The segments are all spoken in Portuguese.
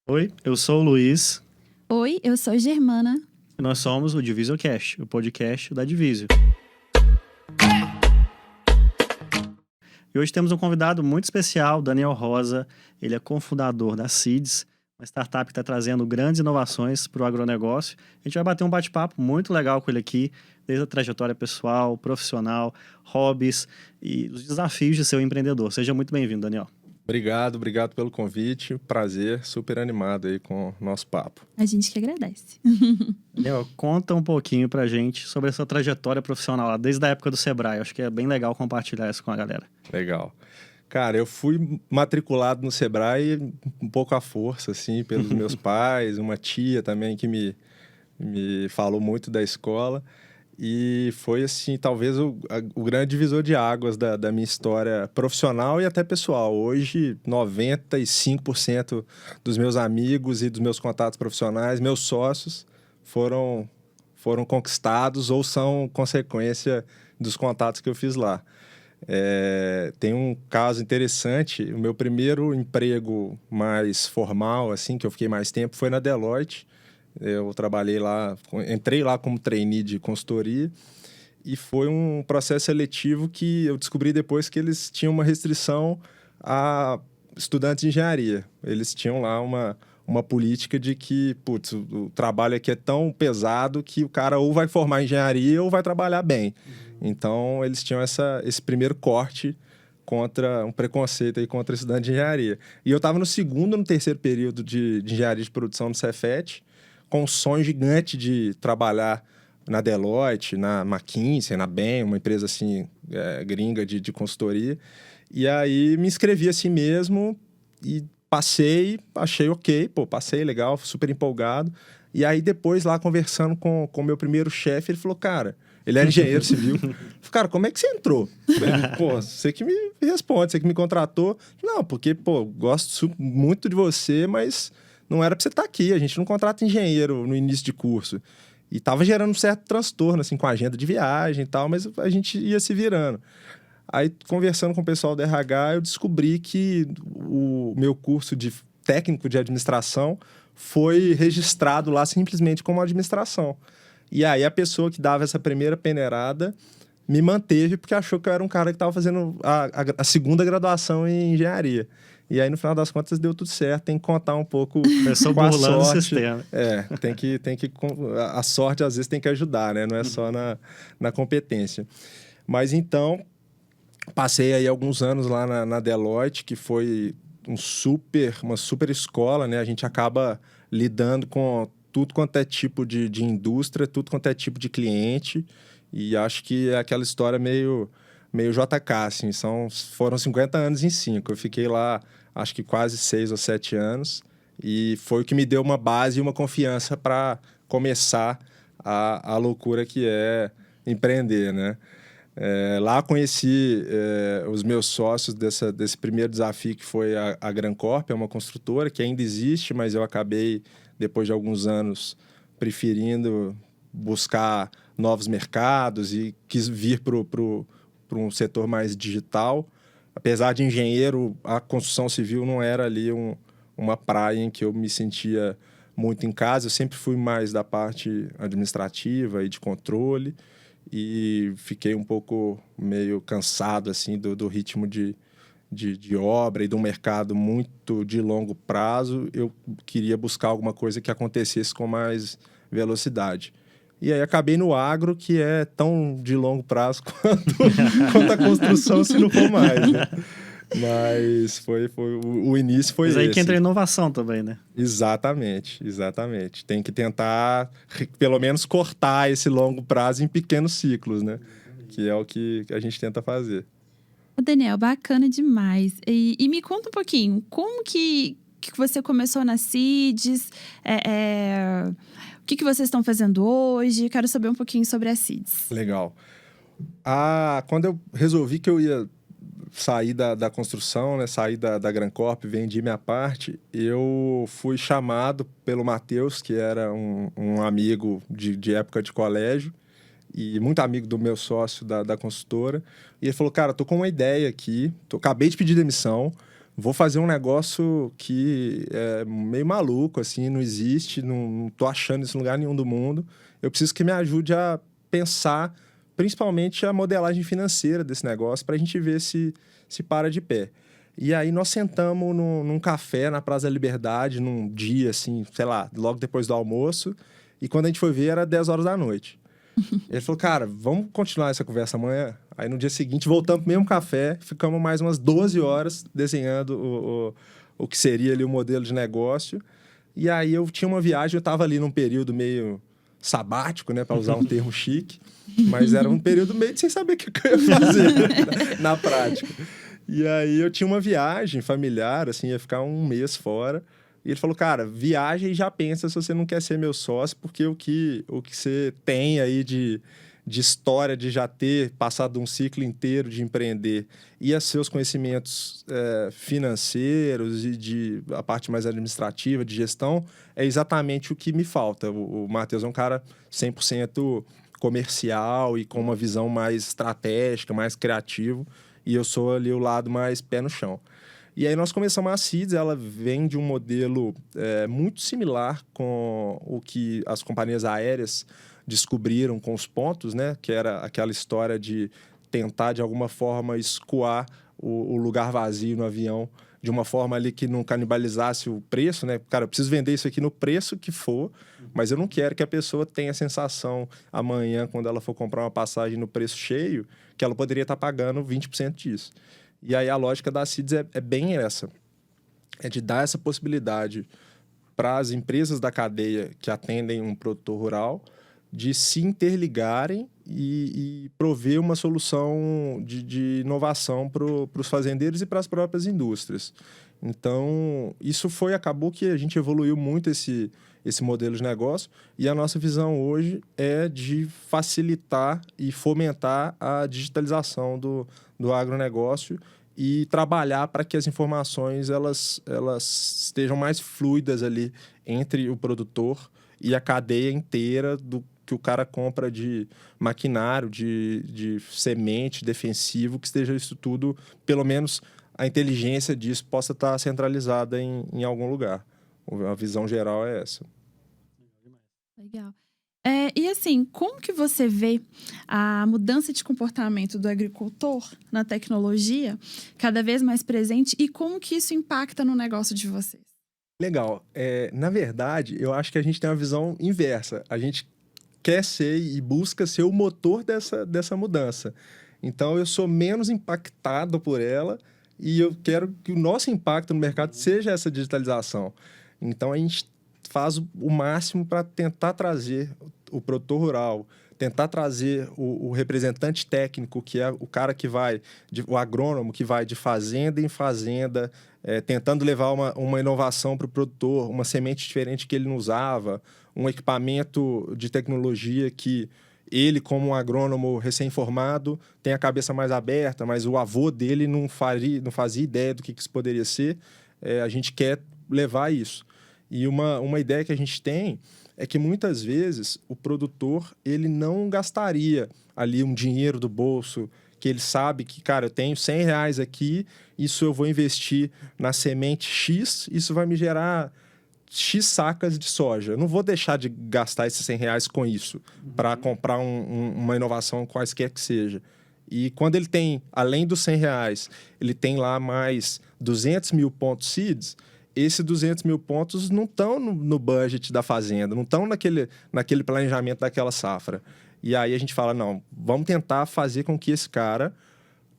Oi, eu sou o Luiz Oi, eu sou Germana. e nós somos o DivisioCast, o podcast da Divisio. E hoje temos um convidado muito especial, Daniel Rosa. Ele é cofundador da Seeds, uma startup que está trazendo grandes inovações para o agronegócio. A gente vai bater um bate-papo muito legal com ele aqui, desde a trajetória pessoal, profissional, hobbies e os desafios de ser um empreendedor. Seja muito bem-vindo, Daniel. Obrigado pelo convite. Prazer, super animado aí com o nosso papo. A gente que agradece. Daniel, conta um pouquinho pra gente sobre essa trajetória profissional lá, desde a época do Sebrae. Acho que é bem legal compartilhar isso com a galera. Legal. Cara, eu fui matriculado no Sebrae um pouco à força, assim, pelos meus pais, uma tia também que me falou muito da escola. E foi, assim, talvez o grande divisor de águas da minha história profissional e até pessoal. Hoje, 95% dos meus amigos e dos meus contatos profissionais, meus sócios, foram conquistados ou são consequência dos contatos que eu fiz lá. Tem um caso interessante. O meu primeiro emprego mais formal, assim, que eu fiquei mais tempo, foi na Deloitte. Eu trabalhei lá, entrei lá como trainee de consultoria e foi um processo seletivo que eu descobri depois que eles tinham uma restrição a estudantes de engenharia. Eles tinham lá uma política de que, putz, o trabalho aqui é tão pesado que o cara ou vai formar engenharia ou vai trabalhar bem. Então, eles tinham esse primeiro corte contra um preconceito aí contra estudante de engenharia. E eu estava no segundo, no terceiro período de engenharia de produção no Cefet, com um sonho gigante de trabalhar na Deloitte, na McKinsey, na Bain, uma empresa assim, gringa de consultoria. E aí me inscrevi assim mesmo e passei, achei ok, passei legal, super empolgado. E aí depois lá conversando com o meu primeiro chefe, ele falou, cara, ele era engenheiro civil. Falei, cara, como é que você entrou? Ele, você que me responde, você que me contratou. Não, porque, gosto muito de você, mas não era pra você estar aqui. A gente não contrata engenheiro no início de curso. E tava gerando um certo transtorno, assim, com a agenda de viagem e tal, mas a gente ia se virando. Aí, conversando com o pessoal do RH, eu descobri que o meu curso de técnico de administração foi registrado lá simplesmente como administração. E aí, a pessoa que dava essa primeira peneirada me manteve porque achou que eu era um cara que estava fazendo a segunda graduação em engenharia. E aí, no final das contas, deu tudo certo. Tem que contar um pouco com a sorte. O sistema. A sorte, às vezes, tem que ajudar, né? Não é só na competência. Mas, então, passei aí alguns anos lá na Deloitte, que foi uma super escola, né? A gente acaba lidando com tudo quanto é tipo de indústria, tudo quanto é tipo de cliente. E acho que é aquela história meio JK, assim. Foram 50 anos em 5. Eu fiquei lá, acho que quase 6 ou 7 anos. E foi o que me deu uma base e uma confiança para começar a loucura que é empreender, né? Lá conheci os meus sócios desse primeiro desafio, que foi a Grancorp, é uma construtora que ainda existe, mas eu acabei, depois de alguns anos, preferindo buscar novos mercados e quis vir para um setor mais digital. Apesar de engenheiro, a construção civil não era ali uma praia em que eu me sentia muito em casa. Eu sempre fui mais da parte administrativa e de controle e fiquei um pouco meio cansado assim, do ritmo de obra e do mercado muito de longo prazo. Eu queria buscar alguma coisa que acontecesse com mais velocidade. E aí acabei no agro, que é tão de longo prazo quanto a construção, se não for mais, né? Mas o início foi esse. Mas aí que entra a inovação também, né? Exatamente. Tem que tentar, pelo menos, cortar esse longo prazo em pequenos ciclos, né? Que é o que a gente tenta fazer. Ô Daniel, bacana demais. E me conta um pouquinho, como que você começou na Seeds? O que vocês estão fazendo hoje? Quero saber um pouquinho sobre a Seeds. Legal. Quando eu resolvi que eu ia sair da construção, né, sair da Grancorp, vendi minha parte, eu fui chamado pelo Matheus, que era um amigo de época de colégio e muito amigo do meu sócio da consultora. E ele falou, cara, tô com uma ideia aqui, acabei de pedir demissão, vou fazer um negócio que é meio maluco, assim, não existe, não tô achando isso em lugar nenhum do mundo. Eu preciso que me ajude a pensar, principalmente a modelagem financeira desse negócio, para a gente ver se para de pé. E aí nós sentamos num café na Praça da Liberdade, num dia, assim, sei lá, logo depois do almoço. E quando a gente foi ver, era 10 horas da noite. Ele falou, cara, vamos continuar essa conversa amanhã? Aí no dia seguinte voltamos pro mesmo café, ficamos mais umas 12 horas desenhando o que seria ali o modelo de negócio. E aí eu tinha uma viagem, eu estava ali num período meio sabático, né, para usar um termo chique, mas era um período meio sem saber o que eu ia fazer na prática. E aí eu tinha uma viagem familiar, assim, ia ficar um mês fora. E ele falou, cara, viaja e já pensa se você não quer ser meu sócio, porque o que você tem aí de história de já ter passado um ciclo inteiro de empreender e os seus conhecimentos financeiros e a parte mais administrativa, de gestão, é exatamente o que me falta. O Matheus é um cara 100% comercial e com uma visão mais estratégica, mais criativo, e eu sou ali o lado mais pé no chão. E aí nós começamos a Seeds, ela vem de um modelo muito similar com o que as companhias aéreas descobriram com os pontos, né? Que era aquela história de tentar, de alguma forma, escoar o lugar vazio no avião de uma forma ali que não canibalizasse o preço, né? Cara, eu preciso vender isso aqui no preço que for, mas eu não quero que a pessoa tenha a sensação amanhã, quando ela for comprar uma passagem no preço cheio, que ela poderia estar pagando 20% disso. E aí a lógica da Seeds é bem essa. É de dar essa possibilidade para as empresas da cadeia que atendem um produtor rural de se interligarem e prover uma solução de inovação para os fazendeiros e para as próprias indústrias. Então, isso acabou que a gente evoluiu muito esse modelo de negócio, e a nossa visão hoje é de facilitar e fomentar a digitalização do agronegócio e trabalhar para que as informações elas estejam mais fluidas ali entre o produtor e a cadeia inteira do que o cara compra de maquinário, de semente, defensivo, que esteja isso tudo, pelo menos a inteligência disso possa estar centralizada em algum lugar. A visão geral é essa. Legal. E assim, como que você vê a mudança de comportamento do agricultor na tecnologia cada vez mais presente e como que isso impacta no negócio de vocês? Legal. Na verdade, eu acho que a gente tem uma visão inversa. A gente quer ser e busca ser o motor dessa mudança. Então, eu sou menos impactado por ela e eu quero que o nosso impacto no mercado seja essa digitalização. Então, a gente faz o máximo para tentar trazer o produtor rural, tentar trazer o representante técnico, que é o cara que vai, o agrônomo que vai de fazenda em fazenda, tentando levar uma inovação para o produtor, uma semente diferente que ele não usava, um equipamento de tecnologia que ele, como um agrônomo recém-formado, tem a cabeça mais aberta, mas o avô dele não fazia ideia do que isso poderia ser. A gente quer levar isso. E uma ideia que a gente tem é que muitas vezes o produtor ele não gastaria ali um dinheiro do bolso, que ele sabe que, cara, eu tenho R$100 aqui, isso eu vou investir na semente X, isso vai me gerar X sacas de soja. Eu não vou deixar de gastar esses R$100 com isso para comprar uma inovação quaisquer que seja. E quando ele tem, além dos R$100, ele tem lá mais 200 mil pontos seeds, esses 200 mil pontos não estão no budget da fazenda, não estão naquele planejamento daquela safra. E aí a gente fala, não, vamos tentar fazer com que esse cara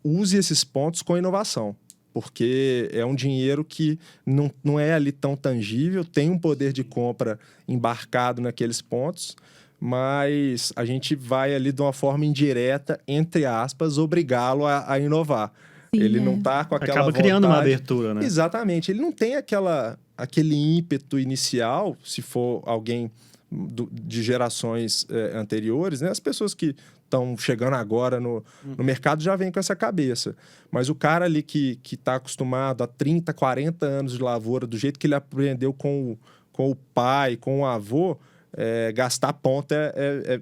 use esses pontos com inovação, porque é um dinheiro que não é ali tão tangível, tem um poder de compra embarcado naqueles pontos, mas a gente vai ali de uma forma indireta, entre aspas, obrigá-lo a inovar. Sim, ele não está com aquela Acaba vontade. criando uma abertura, né? Exatamente. Ele não tem aquele ímpeto inicial, se for alguém de gerações anteriores, né? As pessoas que estão chegando agora no mercado já vêm com essa cabeça. Mas o cara ali que está acostumado a 30, 40 anos de lavoura, do jeito que ele aprendeu com o pai, com o avô, gastar ponta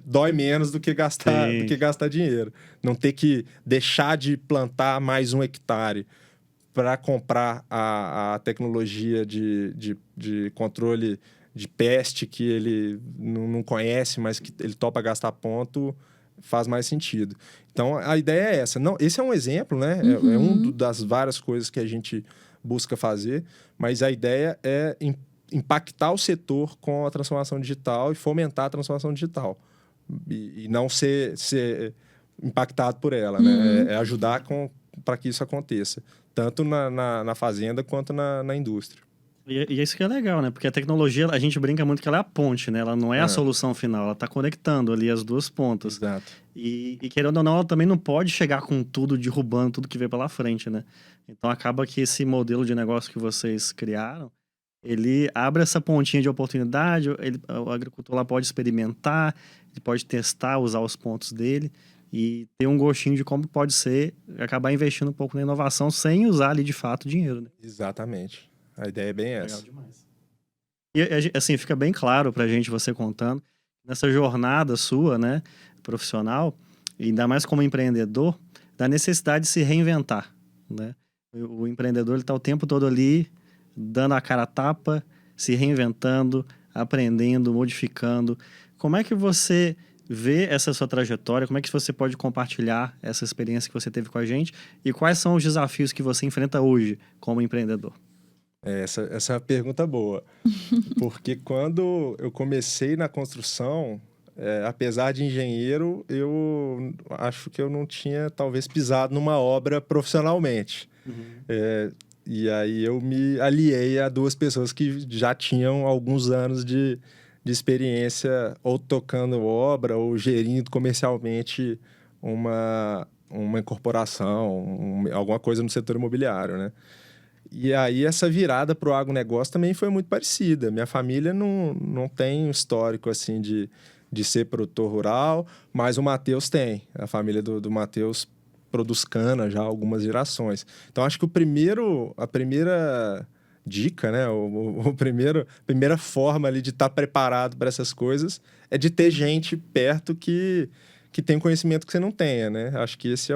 dói menos do que gastar dinheiro. Não ter que deixar de plantar mais 1 hectare. para comprar a tecnologia de controle de peste que ele não conhece, mas que ele topa gastar ponto, faz mais sentido. Então, a ideia é essa. Não, esse é um exemplo, né? É uma das várias coisas que a gente busca fazer, mas a ideia é impactar o setor com a transformação digital e fomentar a transformação digital. E não ser impactado por ela, né? É ajudar para que isso aconteça, tanto na fazenda quanto na indústria. E isso que é legal, né? Porque a tecnologia, a gente brinca muito que ela é a ponte, né? Ela não é a solução final, ela está conectando ali as duas pontas. Exato. E querendo ou não, ela também não pode chegar com tudo, derrubando tudo que vem pela frente, né? Então acaba que esse modelo de negócio que vocês criaram, ele abre essa pontinha de oportunidade, o agricultor lá pode experimentar, ele pode testar, usar os pontos dele e ter um gostinho de como pode ser, acabar investindo um pouco na inovação sem usar ali de fato dinheiro, né? Exatamente. A ideia é bem essa. Legal demais. E assim, fica bem claro pra gente, você contando, nessa jornada sua, né, profissional, e ainda mais como empreendedor, da necessidade de se reinventar, né? O empreendedor, ele tá o tempo todo ali, dando a cara a tapa, se reinventando, aprendendo, modificando. Como é que você vê essa sua trajetória? Como é que você pode compartilhar essa experiência que você teve com a gente? E quais são os desafios que você enfrenta hoje como empreendedor? Essa é uma pergunta boa. Porque quando eu comecei na construção, apesar de engenheiro, eu acho que eu não tinha, talvez, pisado numa obra profissionalmente. E aí eu me aliei a duas pessoas que já tinham alguns anos de experiência ou tocando obra ou gerindo comercialmente uma incorporação, alguma coisa no setor imobiliário, né? E aí essa virada para o agronegócio também foi muito parecida. Minha família não tem um histórico assim de ser produtor rural, mas o Matheus tem. A família do Matheus produz cana já há algumas gerações. Então acho que a primeira dica, né, a primeira forma ali de estar preparado para essas coisas é de ter gente perto que tem conhecimento que você não tenha, né? Acho que esse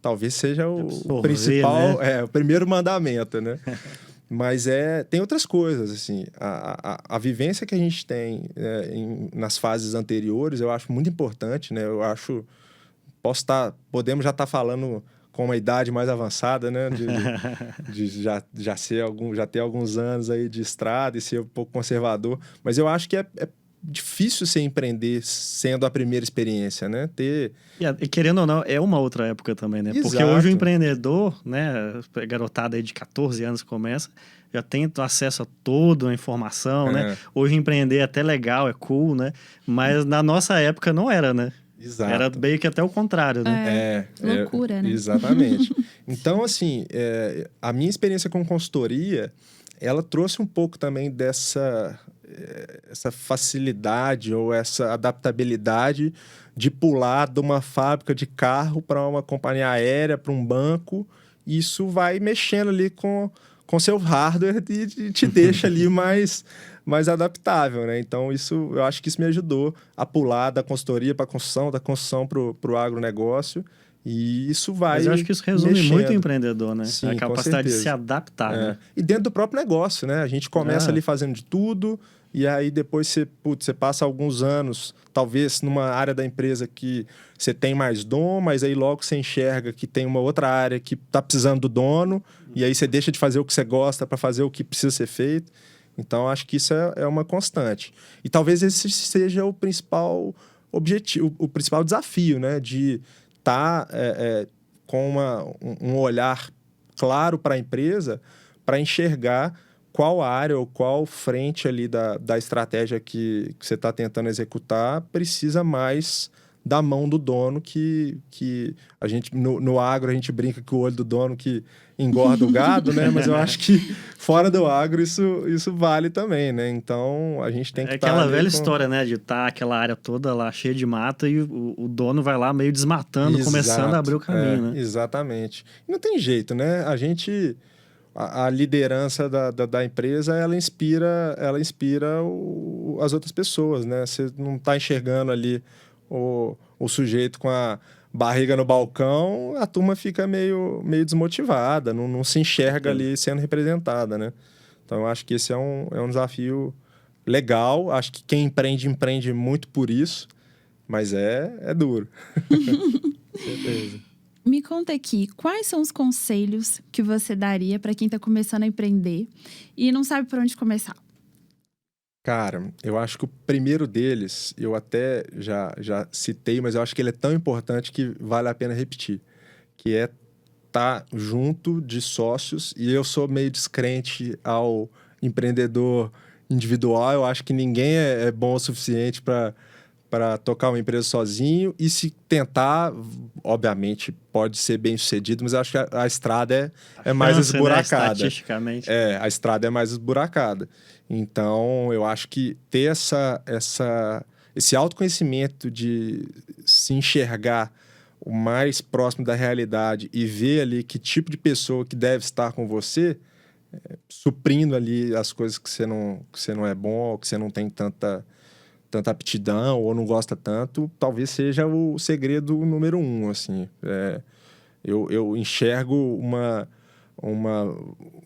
talvez seja o principal, né? O primeiro mandamento, né? Mas tem outras coisas, assim. A vivência que a gente tem nas fases anteriores, eu acho muito importante, né? Eu acho... Podemos já estar falando com uma idade mais avançada, né? De já ter alguns anos aí de estrada e ser um pouco conservador. Mas eu acho que é difícil você empreender sendo a primeira experiência, né? E querendo ou não, é uma outra época também, né? Exato. Porque hoje o empreendedor, né? A garotada aí de 14 anos começa, já tem acesso a toda a informação, né? Hoje empreender é até legal, é cool, né? Mas na nossa época não era, né? Exato. Era meio que até o contrário, né? Loucura, né? Exatamente. Então, assim, a minha experiência com consultoria, ela trouxe um pouco também essa facilidade ou essa adaptabilidade de pular de uma fábrica de carro para uma companhia aérea, para um banco. E isso vai mexendo ali com seu hardware e te deixa ali mais adaptável, né? Então, eu acho que isso me ajudou a pular da consultoria para a construção, da construção para o agronegócio. E isso vai Mas eu acho que isso resume mexendo. Muito o empreendedor, né? Sim, a capacidade de se adaptar, né? E dentro do próprio negócio, né? A gente começa ali fazendo de tudo, e aí depois você passa alguns anos, talvez numa área da empresa que você tem mais dom, mas aí logo você enxerga que tem uma outra área que está precisando do dono, e aí você deixa de fazer o que você gosta para fazer o que precisa ser feito. Então, acho que isso é uma constante. E talvez esse seja o principal objetivo, o principal desafio, né? De estar com um olhar claro para a empresa, para enxergar qual área ou qual frente ali da estratégia que você está tentando executar precisa mais da mão do dono, que a gente, no agro, a gente brinca que o olho do dono que engorda o gado, né? Mas eu acho que fora do agro isso vale também, né? Então, a gente tem que estar... aquela velha história, né? De estar aquela área toda lá cheia de mata e o dono vai lá meio desmatando, começando a abrir o caminho, né? Exatamente. E não tem jeito, né? A liderança da empresa, ela inspira as outras pessoas, né? Você não está enxergando ali o sujeito com barriga no balcão, a turma fica meio desmotivada, não se enxerga ali sendo representada, né? Então, eu acho que esse é um desafio legal. Acho que quem empreende muito por isso, mas é duro. Certeza. Me conta aqui, quais são os conselhos que você daria para quem está começando a empreender e não sabe por onde começar? Cara, eu acho que o primeiro deles, eu até já citei, mas eu acho que ele é tão importante que vale a pena repetir, que é estar junto de sócios, e eu sou meio descrente ao empreendedor individual. Eu acho que ninguém é bom o suficiente para tocar uma empresa sozinho, e se tentar, obviamente, pode ser bem sucedido, mas eu acho que a estrada é mais Chance, né, esburacada. estatisticamente. A estrada é mais esburacada. Então, eu acho que ter esse autoconhecimento de se enxergar o mais próximo da realidade e ver ali que tipo de pessoa que deve estar com você, suprindo ali as coisas que você não é bom, ou que você não tem tanta aptidão ou não gosta tanto, talvez seja o segredo número 1, assim. Eu enxergo uma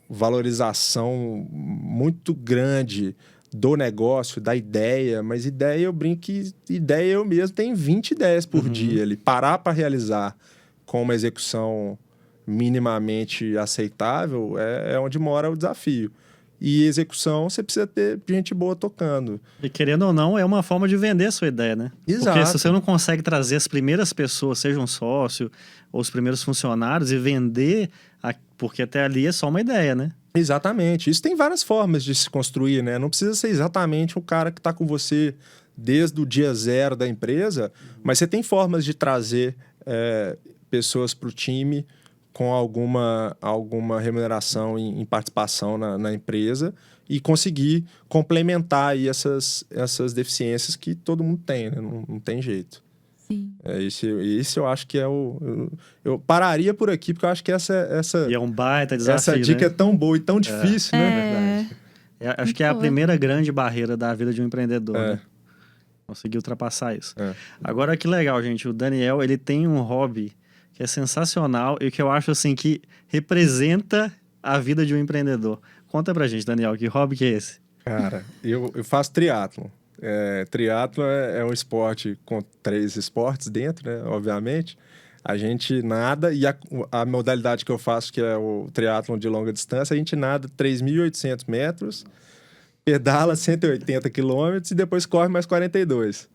valorização muito grande do negócio, da ideia, mas ideia, eu brinco que ideia eu mesmo tenho 20 ideias por dia. Ele parar para realizar com uma execução minimamente aceitável é onde mora o desafio. E execução, você precisa ter gente boa tocando. E querendo ou não, é uma forma de vender a sua ideia, né? Exato. Porque se você não consegue trazer as primeiras pessoas, seja um sócio ou os primeiros funcionários, e vender, porque até ali é só uma ideia, né? Exatamente. Isso tem várias formas de se construir, né? Não precisa ser exatamente o cara que está com você desde o dia zero da empresa, mas você tem formas de trazer pessoas para o time com alguma remuneração em participação na empresa e conseguir complementar aí essas deficiências que todo mundo tem, né? Não tem jeito. Sim. Esse eu acho que é eu pararia por aqui, porque eu acho que essa E é um baita desafio, essa dica né? é tão boa e tão difícil, né? Verdade. Acho que é a Boa. primeira grande barreira da vida de um empreendedor, É. né? Conseguir ultrapassar isso. É. Agora, que legal, gente. O Daniel, ele tem um hobby que é sensacional e que eu acho, assim, que representa a vida de um empreendedor. Conta pra gente, Daniel, que hobby que é esse? Cara, eu faço triatlon. Triatlon é um esporte com 3 esportes dentro, né? Obviamente. A gente nada, e a modalidade que eu faço, que é o triatlon de longa distância, a gente nada 3.800 metros, pedala 180 quilômetros e depois corre mais 42.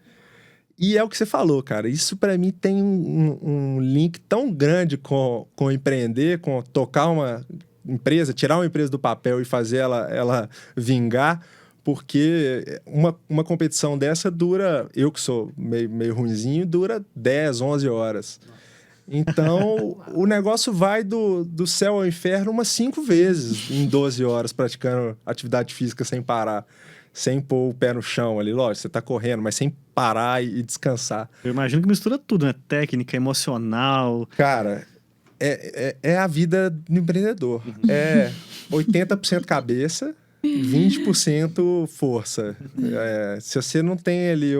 E é o que você falou, cara. Isso para mim tem um link tão grande com empreender, com tocar uma empresa, tirar uma empresa do papel e fazer ela vingar, porque uma competição dessa dura, eu que sou meio ruinzinho, dura 10, 11 horas. Então, o negócio vai do céu ao inferno umas 5 vezes em 12 horas praticando atividade física sem parar. Sem pôr o pé no chão ali, lógico, você tá correndo, mas sem parar e descansar. Eu imagino que mistura tudo, né? Técnica, emocional. Cara, é a vida do empreendedor. É 80% cabeça, 20% força. Se você não tem ali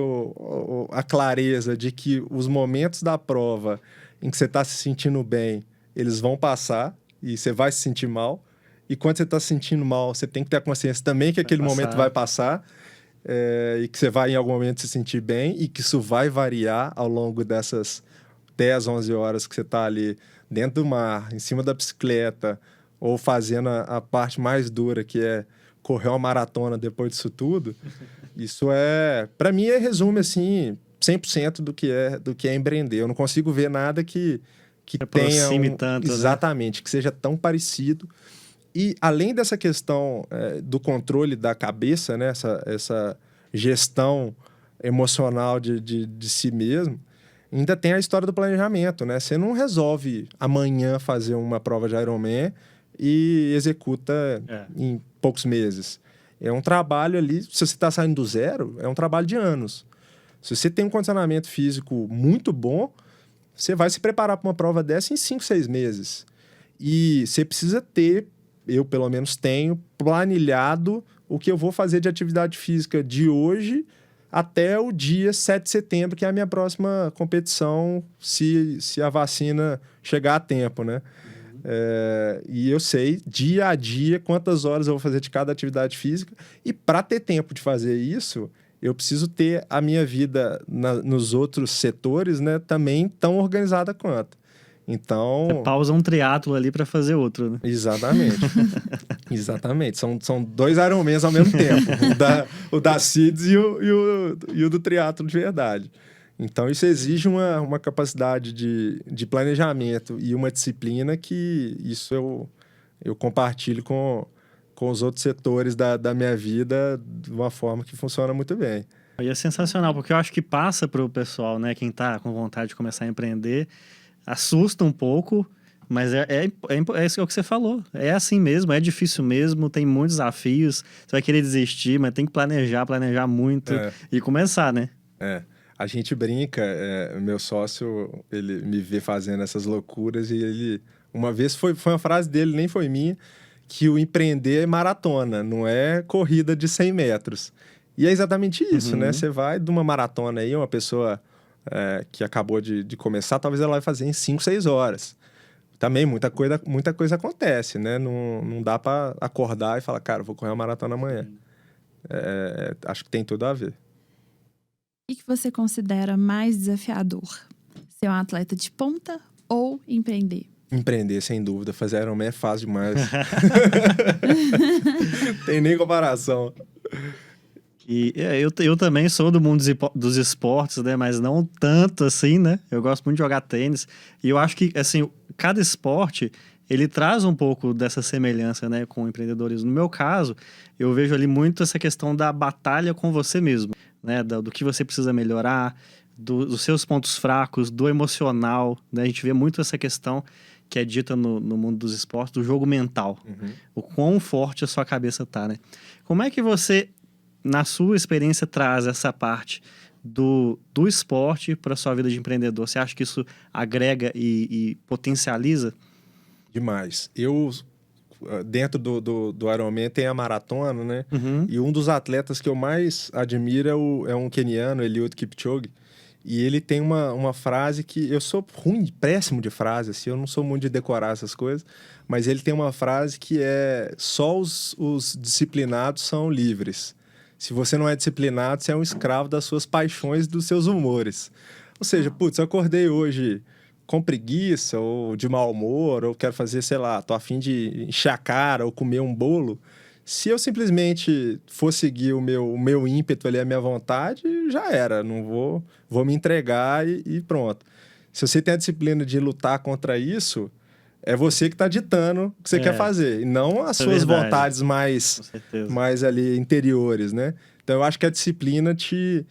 a clareza de que os momentos da prova em que você tá se sentindo bem, eles vão passar e você vai se sentir mal. E quando você está se sentindo mal, você tem que ter a consciência também que aquele momento vai passar, e que você vai em algum momento se sentir bem, e que isso vai variar ao longo dessas 10, 11 horas que você está ali dentro do mar, em cima da bicicleta, ou fazendo a parte mais dura, que é correr uma maratona depois disso tudo. Isso para mim, resume assim 100% do que é empreender. Eu não consigo ver nada que tenha tanto, exatamente, né? Que seja tão parecido. E além dessa questão do controle da cabeça, né? Essa gestão emocional de si mesmo, ainda tem a história do planejamento, né? Você não resolve amanhã fazer uma prova de Ironman e executa em poucos meses. É um trabalho ali, se você está saindo do zero, é um trabalho de anos. Se você tem um condicionamento físico muito bom, você vai se preparar para uma prova dessa em 5, 6 meses. E você precisa ter, eu pelo menos tenho, planilhado o que eu vou fazer de atividade física de hoje até o dia 7 de setembro, que é a minha próxima competição, se a vacina chegar a tempo, né? E eu sei, dia a dia, quantas horas eu vou fazer de cada atividade física. E para ter tempo de fazer isso, eu preciso ter a minha vida nos outros setores, né, também tão organizada quanto. Então... Você pausa um triatlo ali para fazer outro, né? Exatamente. Exatamente. São 2 Ironmans ao mesmo tempo. O da CIDS e o do triatlo de verdade. Então, isso exige uma capacidade de planejamento e uma disciplina que isso eu compartilho com os outros setores da minha vida de uma forma que funciona muito bem. E é sensacional, porque eu acho que passa para o pessoal, né, quem está com vontade de começar a empreender, assusta um pouco, mas é isso o que você falou. É assim mesmo, é difícil mesmo, tem muitos desafios, você vai querer desistir, mas tem que planejar muito e começar, né? A gente brinca, meu sócio, ele me vê fazendo essas loucuras e ele, uma vez, foi uma frase dele, nem foi minha, que o empreender é maratona, não é corrida de 100 metros. E é exatamente isso, né? Você vai de uma maratona aí, uma pessoa que acabou de começar, talvez ela vai fazer em 5, 6 horas. Também muita coisa acontece, né? Não dá para acordar e falar, cara, vou correr uma maratona amanhã. Acho que tem tudo a ver. O que você considera mais desafiador? Ser um atleta de ponta ou empreender? Empreender, sem dúvida. Fazer Ironman é fácil demais. Tem nem comparação. E eu também sou do mundo dos esportes, né? Mas não tanto assim, né? Eu gosto muito de jogar tênis. E eu acho que, assim, cada esporte, ele traz um pouco dessa semelhança, né? Com o empreendedorismo. No meu caso, eu vejo ali muito essa questão da batalha com você mesmo, né? Do que você precisa melhorar, dos seus pontos fracos, do emocional, né? A gente vê muito essa questão que é dita no mundo dos esportes, do jogo mental. O quão forte a sua cabeça tá, né? Como é que você, na sua experiência, traz essa parte do esporte para a sua vida de empreendedor? Você acha que isso agrega e potencializa? Demais. Dentro do Ironman tem a maratona, né? E um dos atletas que eu mais admiro é um queniano, Eliud Kipchoge. E ele tem uma frase que... Eu sou ruim, péssimo de frase, assim, eu não sou muito de decorar essas coisas, mas ele tem uma frase que é: só os disciplinados são livres. Se você não é disciplinado, você é um escravo das suas paixões, dos seus humores. Ou seja, putz, eu acordei hoje com preguiça, ou de mau humor, ou quero fazer, sei lá, tô a fim de encher a cara, ou comer um bolo. Se eu simplesmente for seguir o meu ímpeto ali, a minha vontade, já era. Não vou me entregar e pronto. Se você tem a disciplina de lutar contra isso, é você que está ditando o que você quer fazer. E não as suas vontades mais ali interiores, né? Então, eu acho que a disciplina te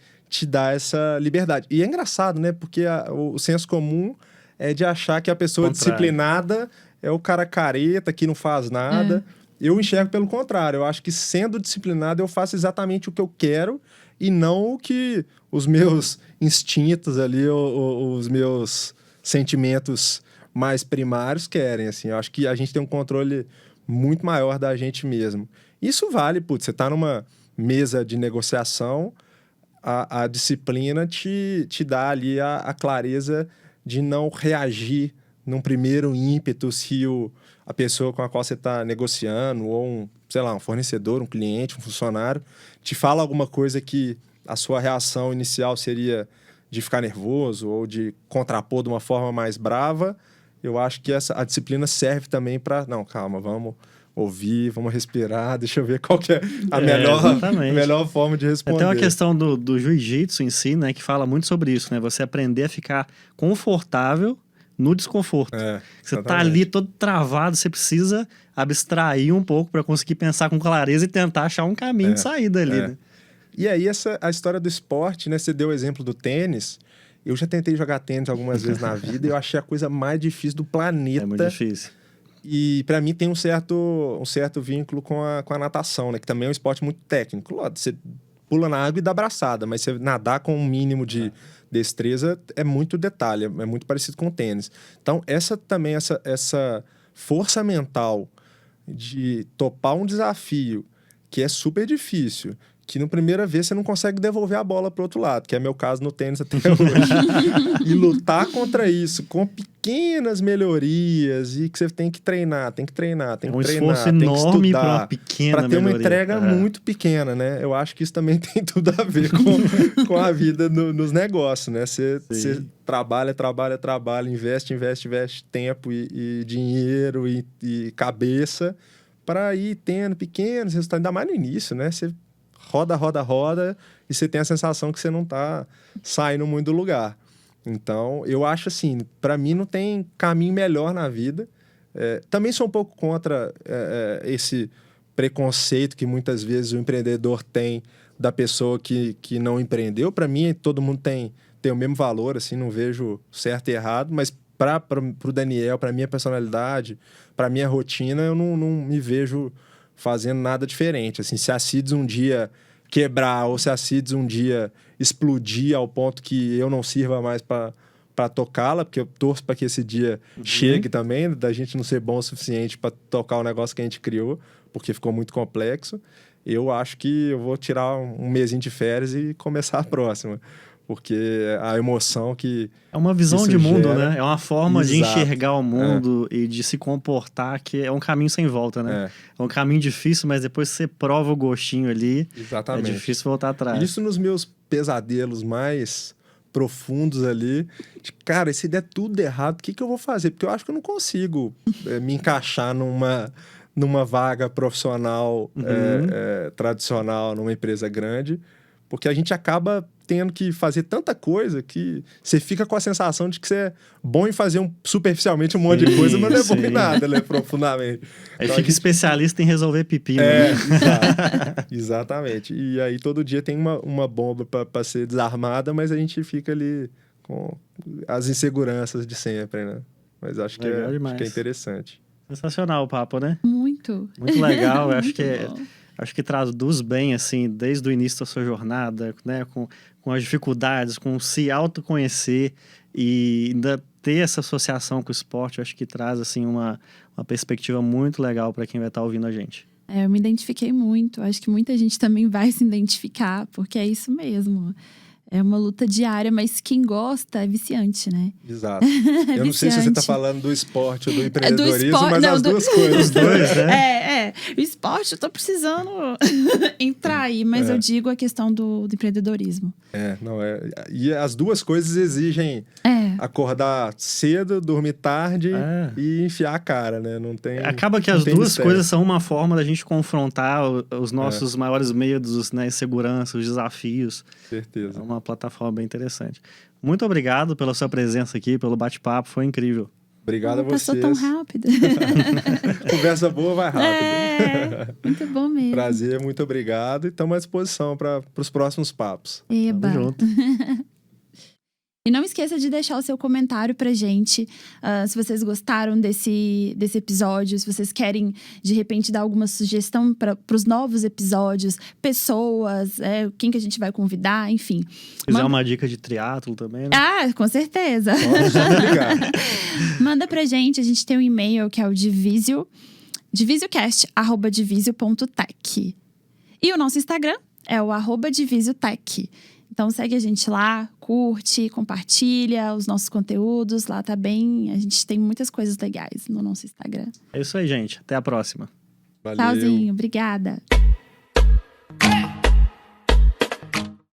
dá essa liberdade. E é engraçado, né? Porque o senso comum é de achar que a pessoa disciplinada é o cara careta, que não faz nada. Eu enxergo pelo contrário. Eu acho que, sendo disciplinado, eu faço exatamente o que eu quero e não o que os meus instintos ali, os meus sentimentos mais primários querem, assim. Eu acho que a gente tem um controle muito maior da gente mesmo. Isso vale, putz, você tá numa mesa de negociação, a disciplina te dá ali a clareza de não reagir num primeiro ímpeto se a pessoa com a qual você está negociando, ou um fornecedor, um cliente, um funcionário, te fala alguma coisa que a sua reação inicial seria de ficar nervoso ou de contrapor de uma forma mais brava. Eu acho que a disciplina serve também para... Não, calma, vamos ouvir, vamos respirar, deixa eu ver qual que é a melhor forma de responder. Tem uma questão do jiu-jitsu em si, né, que fala muito sobre isso, né? Você aprender a ficar confortável no desconforto. Você tá ali todo travado, você precisa abstrair um pouco para conseguir pensar com clareza e tentar achar um caminho de saída ali, né? E aí, a história do esporte, né? Você deu o exemplo do tênis. Eu já tentei jogar tênis algumas vezes na vida e eu achei a coisa mais difícil do planeta. É muito difícil. E para mim tem um certo vínculo com a natação, né? Que também é um esporte muito técnico. Você pula na água e dá braçada, mas você nadar com um mínimo de destreza é muito detalhe, é muito parecido com o tênis. Então, essa força mental de topar um desafio que é super difícil, que no primeira vez você não consegue devolver a bola pro outro lado, que é meu caso no tênis até hoje. E lutar contra isso com pequenas melhorias e que você tem que treinar, tem que esforço tem que enorme para uma estudar, pequena para ter uma melhoria. entrega muito pequena, né? Eu acho que isso também tem tudo a ver com a vida nos negócios, né? Você trabalha, investe tempo e dinheiro e cabeça para ir tendo pequenos resultados, ainda mais no início, né? Você roda e você tem a sensação que você não tá saindo muito do lugar. Então, eu acho assim, para mim não tem caminho melhor na vida. Também sou um pouco contra esse preconceito que muitas vezes o empreendedor tem da pessoa que não empreendeu. Para mim, todo mundo tem o mesmo valor, assim, não vejo certo e errado, mas para o Daniel, para minha personalidade, para minha rotina, eu não me vejo fazendo nada diferente. Assim, se a Seeds um dia quebrar ou se a Seeds um dia explodir ao ponto que eu não sirva mais para tocá-la, porque eu torço para que esse dia chegue também, da gente não ser bom o suficiente para tocar o negócio que a gente criou, porque ficou muito complexo, eu acho que eu vou tirar um mesinho de férias e começar a próxima. Porque a emoção que... É uma visão de mundo, gera, né? É uma forma de exato, enxergar o mundo e de se comportar, que é um caminho sem volta, né? É um caminho difícil, mas depois que você prova o gostinho ali, exatamente, é difícil voltar atrás. Isso nos meus pesadelos mais profundos ali. Cara, e se der tudo errado, o que eu vou fazer? Porque eu acho que eu não consigo me encaixar numa vaga profissional tradicional, numa empresa grande, porque a gente acaba tendo que fazer tanta coisa que você fica com a sensação de que você é bom em fazer superficialmente um monte de coisa, mas não é bom em nada, né, profundamente. Aí então, fica especialista em resolver pepino. Exatamente. E aí todo dia tem uma bomba para ser desarmada, mas a gente fica ali com as inseguranças de sempre, né? Mas acho que é interessante. Sensacional o papo, né? Muito. Muito legal. Eu acho que traduz bem, assim, desde o início da sua jornada, né? Com as dificuldades, com se autoconhecer e ainda ter essa associação com o esporte, eu acho que traz, assim, uma perspectiva muito legal para quem vai estar ouvindo a gente. Eu me identifiquei muito. Acho que muita gente também vai se identificar, porque é isso mesmo. É uma luta diária, mas quem gosta é viciante, né? Exato. Eu não sei se você está falando do esporte ou do empreendedorismo, mas as duas coisas. Os dois, né? O esporte, eu tô precisando entrar aí, mas eu digo a questão do empreendedorismo. E as duas coisas exigem acordar cedo, dormir tarde e enfiar a cara, né? Não tem. Acaba que as duas coisas são uma forma da gente confrontar os nossos maiores medos, né? Inseguranças, os desafios. Certeza. É uma plataforma bem interessante. Muito obrigado pela sua presença aqui, pelo bate-papo, foi incrível. Obrigado a vocês. Passou tão rápido. Conversa boa, vai rápido. Muito bom mesmo. Prazer, muito obrigado. E estamos à disposição para os próximos papos. Eba. Tamo junto. E não esqueça de deixar o seu comentário pra gente, se vocês gostaram desse episódio, se vocês querem, de repente, dar alguma sugestão para os novos episódios, pessoas, quem que a gente vai convidar, enfim. Se quiser uma dica de triatlo também, né? Com certeza. Só me ligar. Manda pra gente, a gente tem um e-mail que é o divisiocast@divisio.tech. E o nosso Instagram é o @divisiotech. Então segue a gente lá, curte, compartilha os nossos conteúdos. Lá tá bem... A gente tem muitas coisas legais no nosso Instagram. É isso aí, gente. Até a próxima. Valeu. Tchauzinho. Obrigada.